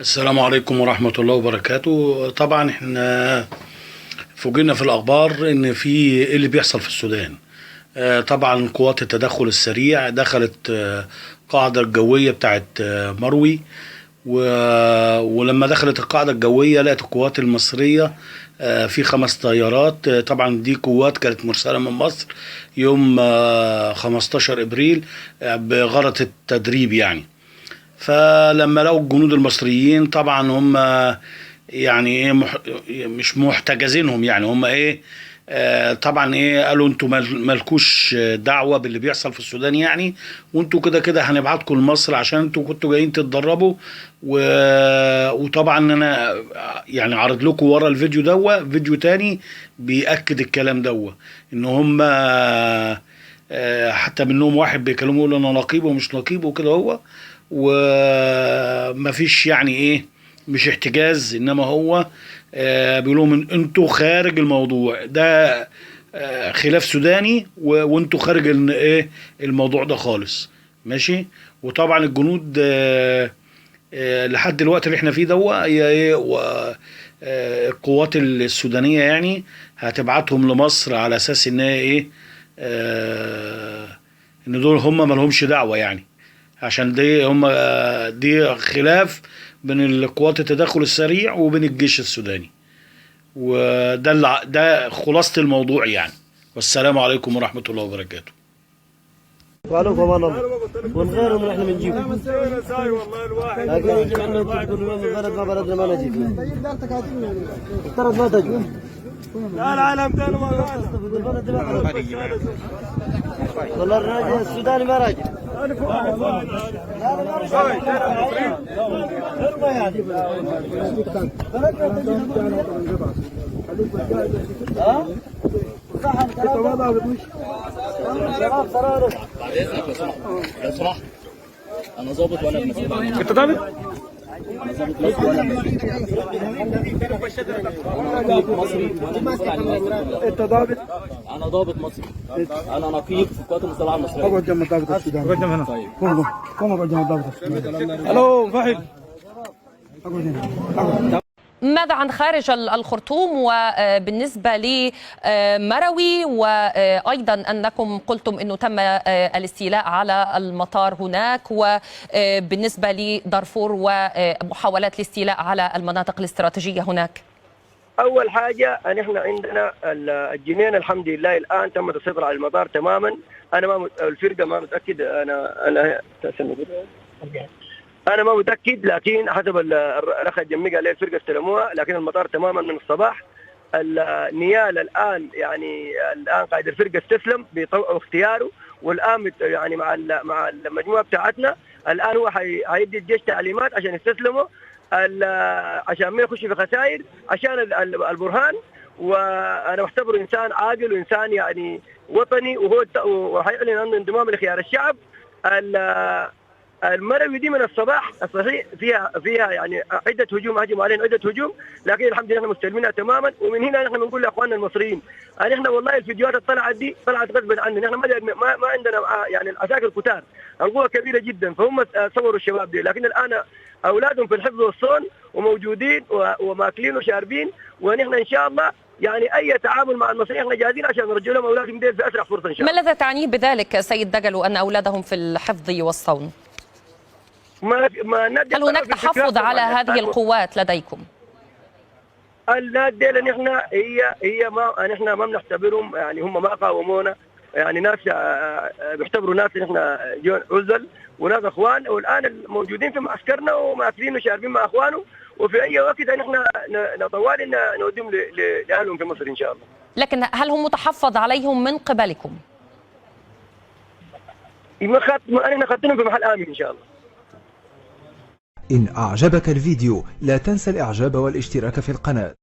السلام عليكم ورحمة الله وبركاته. طبعا احنا فوجئنا في الأخبار إن في إيه اللي بيحصل في السودان. طبعا قوات التدخل السريع دخلت قاعدة الجوية بتاعت مروي. ولما دخلت القاعدة الجوية لقت القوات المصرية في 5 طيارات. طبعا دي قوات كانت مرسلة من مصر يوم 15 إبريل بغرض التدريب يعني. فلما لقوا الجنود المصريين طبعا هم يعني ايه مش محتجزينهم، يعني هم ايه طبعا ايه قالوا انتوا مالكوش دعوه باللي بيحصل في السودان يعني، وانتوا كده كده هنبعتكم لمصر عشان انتوا كنتوا جايين تتدربوا وطبعا انا يعني عرض لكم ورا الفيديو فيديو تاني بيأكد الكلام ان هم حتى منهم واحد بيكلموا يقول انا نقيب ومش نقيب وكده هو، ومفيش يعني ايه مش احتجاز، انما هو بيقول لهم انتوا خارج الموضوع ده، خلاف سوداني وانتوا خارج ايه الموضوع ده خالص ماشي. وطبعا الجنود لحد الوقت اللي احنا فيه هي ايه القوات السودانية يعني هتبعتهم لمصر على اساس ان هي ايه ان دول هم مالهمش دعوة يعني، عشان دي خلاف بين القوات التدخل السريع وبين الجيش السوداني. ده خلاصة الموضوع يعني. والسلام عليكم ورحمة الله وبركاته. وعليكم الله ونغيرهم اللي احنا بنجيبه. لكن يجي عندنا كل يوم بلد ما بلدنا ما نجي فيه. افترض ما تجي. لا العالم ده ما والله الراجل السوداني ما راجع. لو سمحت انا ظابط وانا مسؤول عنك. انت ضابط؟ انا ظابط مصري وانا مسؤول عن الناس. انت ضابط؟ انا ضابط مصري. انا نقيب في القوات المسلحه المصريه. اقعد جنب الضابط السوداني. اقعد جنب هنا. طيب قوم اقعد جنب الضابط السوداني. الو فهد. اقعد هنا. ماذا عن خارج الخرطوم وبالنسبة لمروي، وأيضا أنكم قلتم أنه تم الاستيلاء على المطار هناك، وبالنسبة لدارفور ومحاولات الاستيلاء على المناطق الاستراتيجية هناك؟ اول حاجه نحن عندنا الجنين الحمد لله الان تم السيطره على المطار تماما. انا ما الفرقه ما متاكد، انا ما متاكد، لكن حسب الاخ الجميع قال لي الفرقه استلموها، لكن المطار تماما من الصباح. النيال الان يعني الان قائد الفرقه استسلم باختياره، والان يعني مع المجموعه بتاعتنا الان هو هيدي الجيش تعليمات عشان يستسلموا، عشان ما يخش في خسائر، عشان البرهان. وانا بعتبره انسان عاقل وانسان يعني وطني، وهيعلن عن انضمام لخيار الشعب. المروي دي من الصباح الصحيح فيها يعني عده هجوم، هجموا علينا عده هجوم، لكن الحمد لله احنا مستلمينها تماما. ومن هنا نحن بنقول لاخواننا المصريين ان احنا والله الفيديوهات اللي طلعت دي طلعت غصبا عننا، احنا ما عندنا يعني العساكر كتار، القوه كبيره جدا، فهم صوروا الشباب دي، لكن الان اولادهم في الحفظ والصون وموجودين وماكلين وشاربين، ونحن ان شاء الله يعني اي تعامل مع المصريين احنا جاهزين عشان نرجع لهم اولادهم دي في اسرع فرصه ان شاء الله. ما الذي تعنيه بذلك سيد دجلو أن أولادهم في الحفظ والصون؟ هل هناك تحفظ على هذه القوات لديكم؟ الناس دي نحن هي ما نحن ما بنعتبرهم يعني هم ما قاومونا، يعني ناس بيعتبروا ناس نحن عزل وناس اخوان، والان الموجودين في معسكرنا وماكلين وشاربين مع اخوانه، وفي اي وقت نحن طوال نوديهم لاهلهم في مصر ان شاء الله. لكن هل هم متحفظ عليهم من قبلكم؟ احنا خدتهم في محل امن ان شاء الله. إن أعجبك الفيديو لا تنسى الإعجاب والاشتراك في القناة.